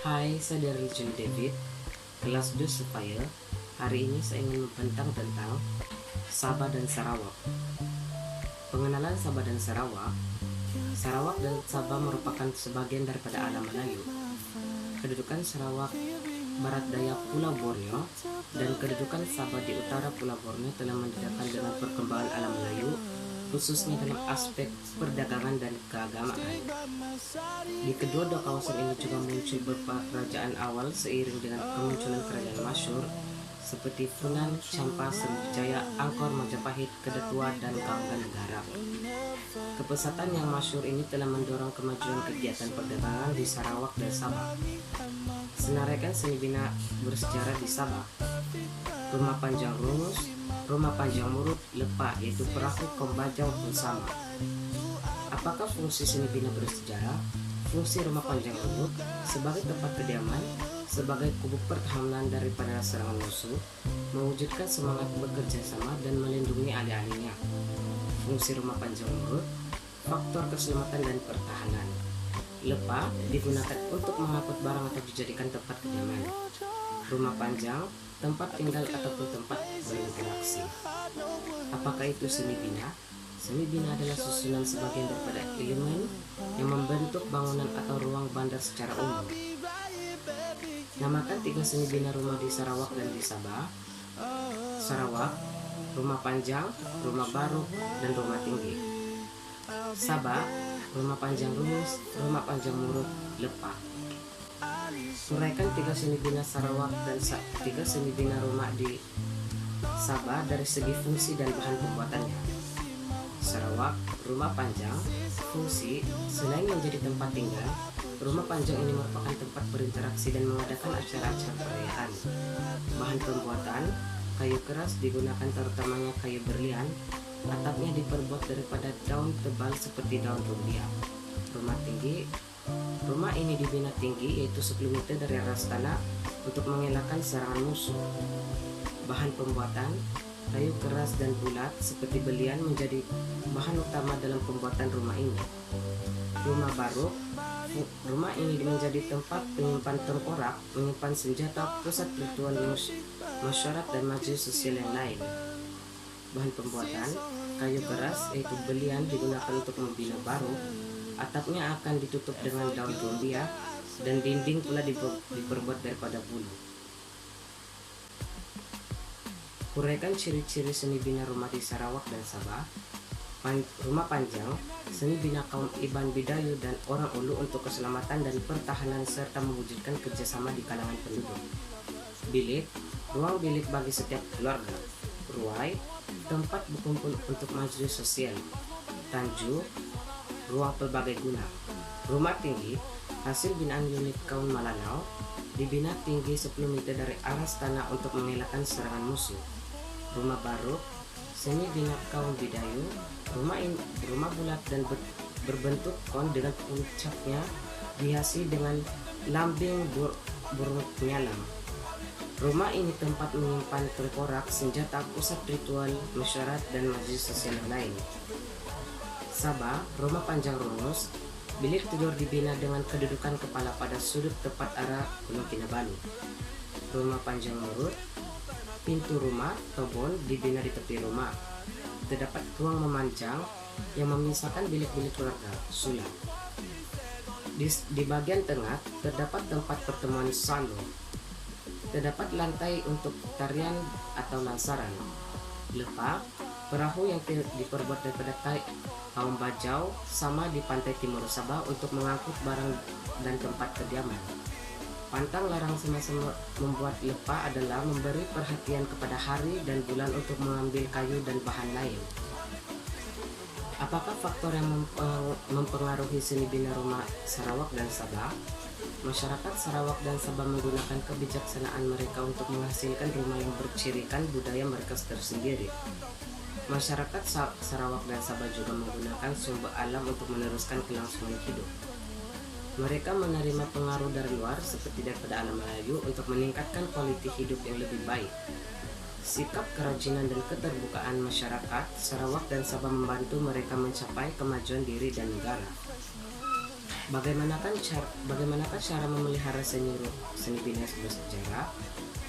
Hai, saya dari John David, kelas 2 Supaya. Hari ini saya ingin membentang tentang Sabah dan Sarawak. Pengenalan Sabah dan Sarawak. Sarawak dan Sabah merupakan sebagian daripada alam Melayu. Kedudukan Sarawak barat daya Pulau Borneo dan kedudukan Sabah di utara Pulau Borneo telah menandakan dengan perkembangan alam Melayu, khususnya dalam aspek perdagangan dan keagamaan. Di kedua kawasan ini juga muncul beberapa kerajaan awal seiring dengan kemunculan kerajaan masyhur seperti Funan, Champa, Sriwijaya, Angkor, Majapahit, Kedatua, dan Kertanegara. Kepesatan yang masyhur ini telah mendorong kemajuan kegiatan perdagangan di Sarawak dan Sabah. Senaraikan seni bina bersejarah di Sabah. Rumah panjang rungus, rumah panjang murut, lepa, yaitu perahu pembajau bersama. Apakah fungsi seni bina bersejarah? Fungsi rumah panjang rungut sebagai tempat kediaman, sebagai kubuk pertahanan daripada serangan musuh, mewujudkan semangat bekerja sama dan melindungi ahli-ahlinya. Fungsi rumah panjang murut, faktor keselamatan dan pertahanan. Lepa digunakan untuk mengangkut barang atau dijadikan tempat kediaman. Rumah panjang, tempat tinggal ataupun tempat berinteraksi. Apakah itu seni bina? Seni bina adalah susunan sebagian daripada elemen yang membentuk bangunan atau ruang bandar secara umum. Namakan 3 seni bina rumah di Sarawak dan di Sabah. Sarawak, rumah panjang, rumah baru, dan rumah tinggi. Sabah, rumah panjang rungus, rumah panjang murut, lepa. Uraikan 3 seni bina Sarawak dan 3 seni bina rumah di Sabah dari segi fungsi dan bahan pembuatannya. Sarawak, rumah panjang, fungsi, selain menjadi tempat tinggal, rumah panjang ini merupakan tempat berinteraksi dan mengadakan acara-acara perayaan. Bahan pembuatan, kayu keras digunakan terutamanya kayu berlian, atapnya diperbuat daripada daun tebal seperti daun rumbia. Rumah tinggi, rumah ini dibina tinggi yaitu 10 meter dari aras tanah untuk mengelakkan serangan musuh. Bahan pembuatan, kayu keras dan bulat seperti belian menjadi bahan utama dalam pembuatan rumah ini. Rumah barok, rumah ini menjadi tempat penyimpan tengkorak, menyimpan senjata, pusat ritual masyarakat dan majelis sosial yang lain. Bahan pembuatan, kayu keras yaitu belian digunakan untuk membina barok, atapnya akan ditutup dengan daun rumbia dan dinding pula diperbuat daripada bulu. Uraikan ciri-ciri seni bina rumah di Sarawak dan Sabah. Rumah panjang, seni bina kaum Iban Bidayu dan orang Ulu untuk keselamatan dan pertahanan serta mewujudkan kerjasama di kalangan penduduk. Bilik, ruang bilik bagi setiap keluarga. Ruai, tempat berkumpul untuk majelis sosial. Tanju, ruang pelbagai guna. Rumah tinggi, hasil binaan unit kaum Malanau, dibina tinggi 10 meter dari aras tanah untuk mengelakkan serangan musuh. Rumah baru, seni bina kaum Bidayu, rumah bulat dan berbentuk kon dengan puncaknya dihiasi dengan lambing burung penyalam. Rumah ini tempat menyimpan tengkorak, senjata, pusat ritual masyarakat dan majelis sosial yang lain. Sabah, rumah panjang rungus, bilik tidur dibina dengan kedudukan kepala pada sudut tepat arah Gunung Kinabalu. Rumah panjang murut, pintu rumah tobon dibina di tepi rumah. Terdapat ruang memanjang yang memisahkan bilik-bilik keluarga, sulap. Di bagian tengah terdapat tempat pertemuan salo. Terdapat lantai untuk tarian atau lansaran. Lepa, perahu yang diperbuat daripada kaum bajau sama di pantai timur Sabah untuk mengangkut barang dan tempat kediaman. Pantang larang semasa membuat lepa adalah memberi perhatian kepada hari dan bulan untuk mengambil kayu dan bahan lain. Apakah faktor yang mempengaruhi seni bina rumah Sarawak dan Sabah? Masyarakat Sarawak dan Sabah menggunakan kebijaksanaan mereka untuk menghasilkan rumah yang bercirikan budaya mereka tersendiri. Masyarakat Sarawak dan Sabah juga menggunakan sumber alam untuk meneruskan kelangsungan hidup. Mereka menerima pengaruh dari luar seperti daripada alam Melayu untuk meningkatkan kualitas hidup yang lebih baik. Sikap kerajinan dan keterbukaan masyarakat Sarawak dan Sabah membantu mereka mencapai kemajuan diri dan negara. Bagaimanakah cara memelihara seni bina bersejarah?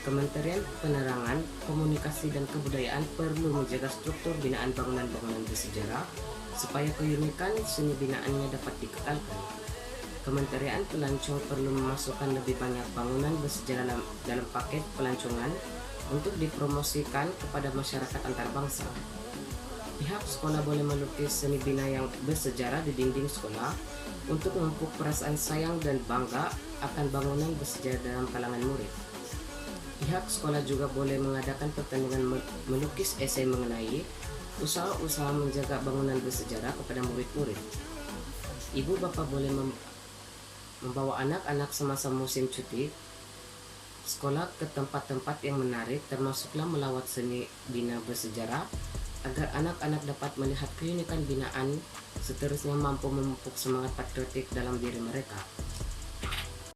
Kementerian Penerangan, Komunikasi dan Kebudayaan perlu menjaga struktur binaan bangunan-bangunan bersejarah supaya keunikan seni binaannya dapat dikekalkan. Kementerian Pelancong perlu memasukkan lebih banyak bangunan bersejarah dalam paket pelancongan untuk dipromosikan kepada masyarakat antar bangsa. Pihak sekolah boleh melukis seni bina yang bersejarah di dinding sekolah untuk memupuk perasaan sayang dan bangga akan bangunan bersejarah dalam kalangan murid. Pihak sekolah juga boleh mengadakan pertandingan melukis esai mengenai usaha-usaha menjaga bangunan bersejarah kepada murid-murid. Ibu bapak boleh membawa anak-anak semasa musim cuti sekolah ke tempat-tempat yang menarik, termasuklah melawat seni bina bersejarah, agar anak-anak dapat melihat keunikan binaan, seterusnya mampu memupuk semangat patriotik dalam diri mereka.